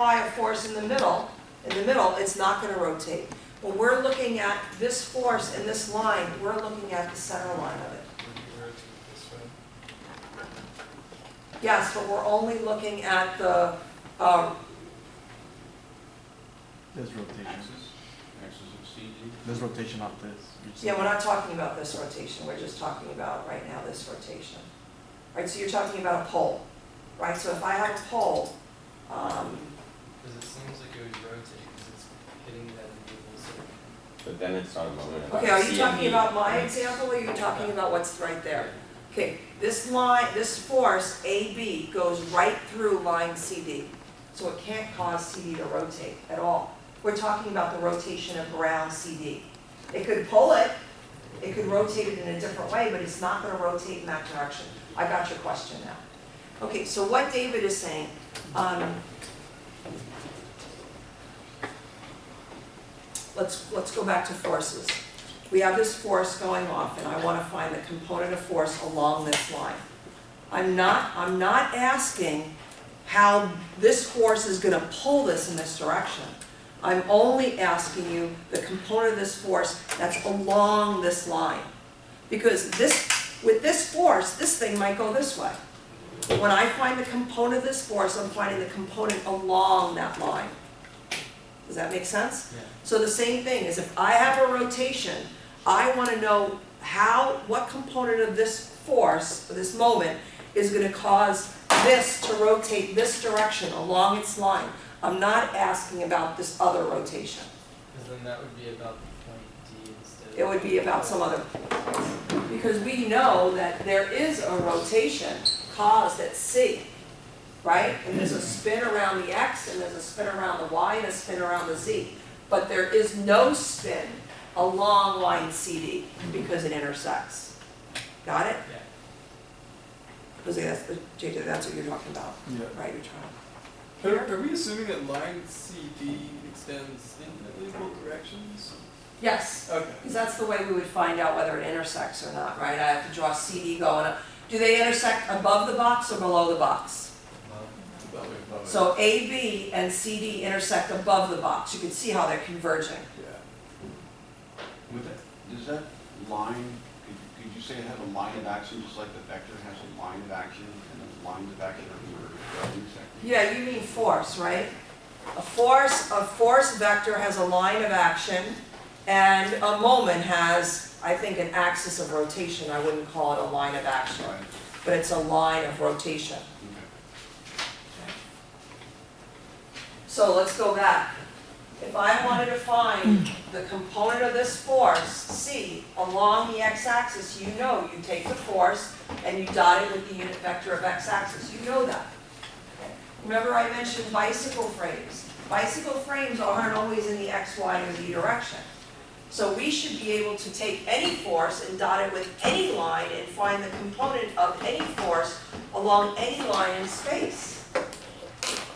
apply a force in the middle, it's not going to rotate. When we're looking at this force in this line, we're looking at the center line of it. Would you rotate this way? Yes, but we're only looking at the, There's rotation. Axis of CD. There's rotation off this. yeah, we're not talking about this rotation, we're just talking about right now this rotation. Right, so you're talking about a pole, right? So if I have a pole, Because it seems like it would rotate because it's hitting that enable circle. But then it's on a moment. okay, are you CME. talking about my example or are you talking about what's right there? Okay, this line, this force AB goes right through line CD. So it can't cause CD to rotate at all. We're talking about the rotation of around CD. It could pull it, it could rotate it in a different way, but it's not going to rotate in that direction. I got your question now. Okay, so what David is saying, let's go back to forces. We have this force going off, and I want to find the component of force along this line. I'm not asking how this force is going to pull this in this direction. I'm only asking you the component of this force that's along this line. Because with this force, this thing might go this way. When I find the component of this force, I'm finding the component along that line. Does that make sense? Yeah. So the same thing is if I have a rotation, I want to know what component of this force, or this moment, is going to cause this to rotate this direction along its line. I'm not asking about this other rotation. Because then that would be about the point D instead. It would be about some other point. Because we know that there is a rotation caused at C, right? And there's a spin around the X, and there's a spin around the Y, and a spin around the Z. But there is no spin along line CD because it intersects. Got it? Yeah. Because JJ, that's what you're talking about, Yeah. right? You're trying. Are we assuming that line CD extends infinitely both directions? Yes, Okay. because that's the way we would find out whether it intersects or not, right? I have to draw CD going up. Do they intersect above the box or below the box? Above it, above it. So AB and CD intersect above the box. You can see how they're converging. Yeah. With it, does that line, could you say it has a line of action, just like the vector has a line of action, and the lines of action are intersecting? Yeah, you mean force, right? A force vector has a line of action, and a moment has, I think, an axis of rotation. I wouldn't call it a line of action, Right. but it's a line of rotation. Okay. So let's go back. If I wanted to find the component of this force, C, along the x-axis, you know you take the force and you dot it with the unit vector of x-axis. You know that. Okay. Remember I mentioned bicycle frames. Bicycle frames aren't always in the x, y, and z direction. So we should be able to take any force and dot it with any line and find the component of any force along any line in space.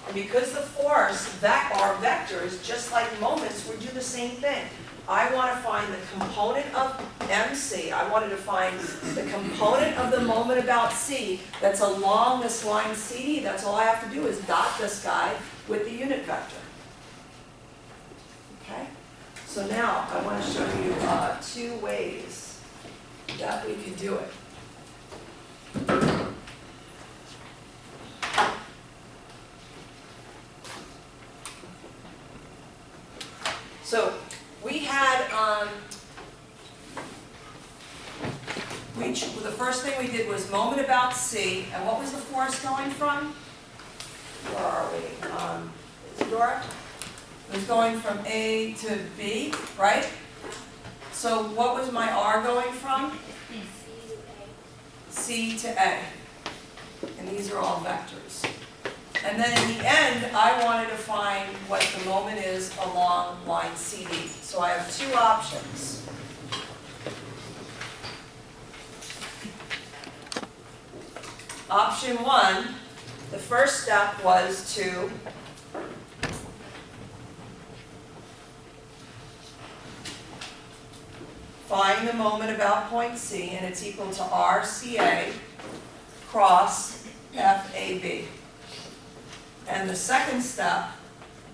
And because the force are vectors, just like moments, we do the same thing. I want to find the component of MC. I wanted to find the component of the moment about C that's along this line CD. That's all I have to do is dot this guy with the unit vector. Okay? So now I want to show you 2 ways that we can do it. So we had, the first thing we did was moment about C, and what was the force going from? Where are we? Isadora? It was going from A to B, right? So what was my R going from? C to A. And these are all vectors. And then in the end, I wanted to find what the moment is along line CD. So I have 2 options. Option 1, the first step was to find the moment about point C, and it's equal to RCA cross FAB. And the second step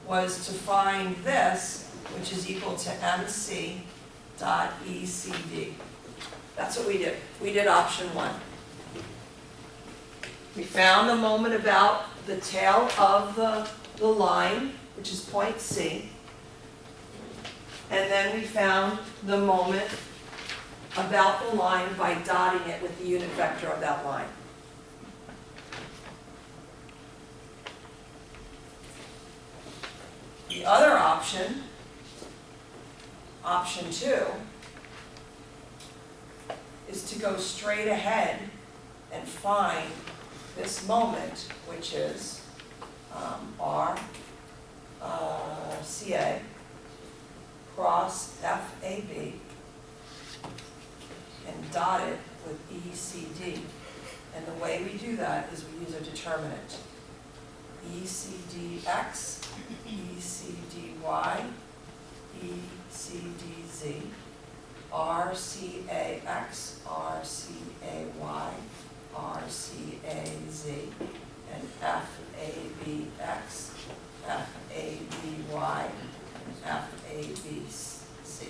was to find this, which is equal to MC dot ECD. That's what we did. We did option 1. We found the moment about the tail of the line, which is point C. And then we found the moment about the line by dotting it with the unit vector of that line. The other option, option 2, is to go straight ahead and find this moment, which is R, CA, cross FAB, and dot it with ECD. And the way we do that is we use a determinant. ECDX, ECDY, ECDZ, RCAX, RCAY, RCAZ, and FABX, FABY, and FABC.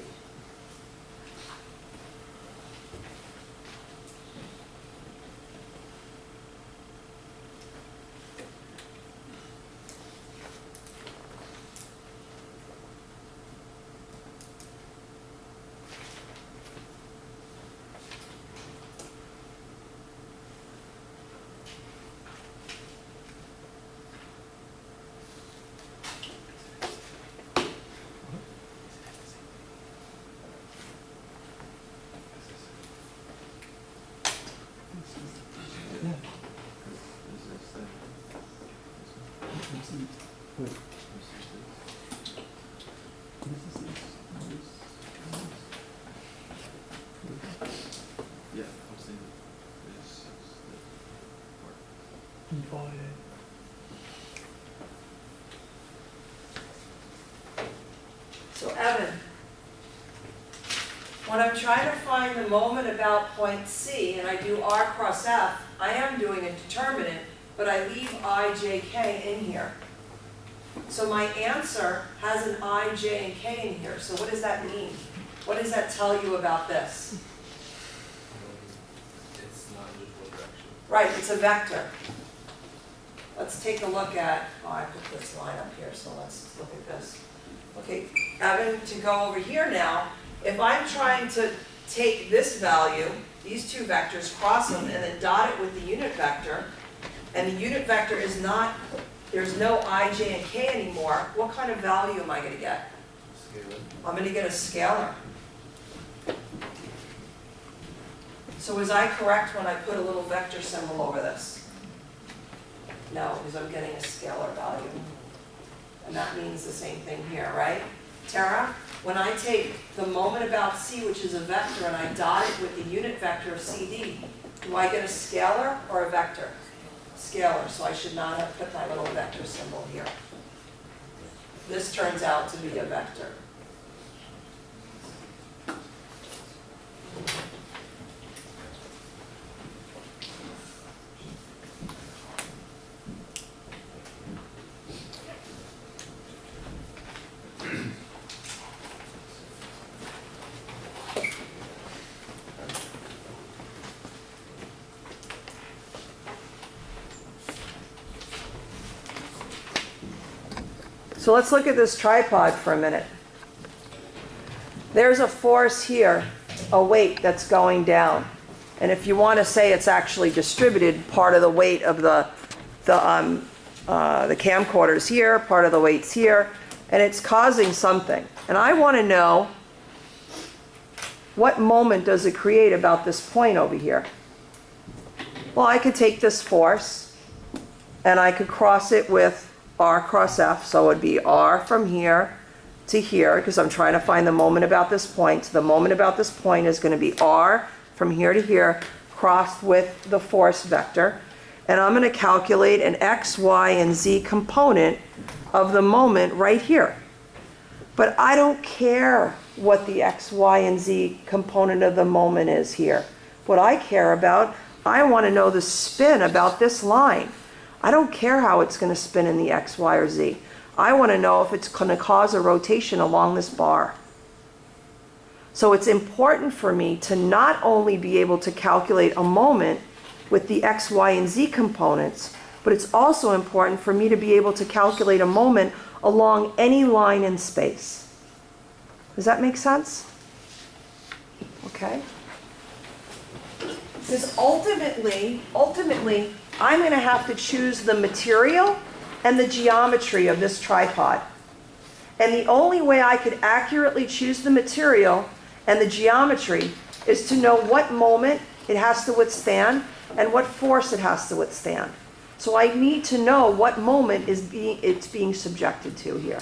Yeah. Yeah, I'm saying this is the part. So Evan, when I'm trying to find the moment about point C and I do R cross F, I am doing a determinant, but I leave I, J, K in here. So my answer has an I, J, and K in here. So what does that mean? What does that tell you about this? It's not in just one direction. Right, it's a vector. Let's take a look at, I put this line up here, so let's look at this. Okay, Evan, to go over here now, if I'm trying to take this value, these two vectors, cross them, and then dot it with the unit vector, and the unit vector is not, there's no I, J, and K anymore, what kind of value am I going to get? Scalar. I'm going to get a scalar. So was I correct when I put a little vector symbol over this? No, because I'm getting a scalar value. And that means the same thing here, right? Tara, when I take the moment about C, which is a vector, and I dot it with the unit vector of CD, do I get a scalar or a vector? Scalar, so I should not have put my little vector symbol here. This turns out to be a vector. So let's look at this tripod for a minute. There's a force here, a weight that's going down. And if you want to say it's actually distributed, part of the weight of the camcorder's here, part of the weight's here, and it's causing something. And I want to know, what moment does it create about this point over here? Well, I could take this force, and I could cross it with R cross F, so it would be R from here to here, because I'm trying to find the moment about this point. So the moment about this point is going to be R from here to here, crossed with the force vector. And I'm going to calculate an X, Y, and Z component of the moment right here. But I don't care what the X, Y, and Z component of the moment is here. What I care about, I want to know the spin about this line. I don't care how it's going to spin in the X, Y, or Z. I want to know if it's going to cause a rotation along this bar. So it's important for me to not only be able to calculate a moment with the x, y, and z components, but it's also important for me to be able to calculate a moment along any line in space. Does that make sense? Okay? Because ultimately, I'm going to have to choose the material and the geometry of this tripod. And the only way I could accurately choose the material and the geometry is to know what moment it has to withstand and what force it has to withstand. So I need to know what moment it's being subjected to here.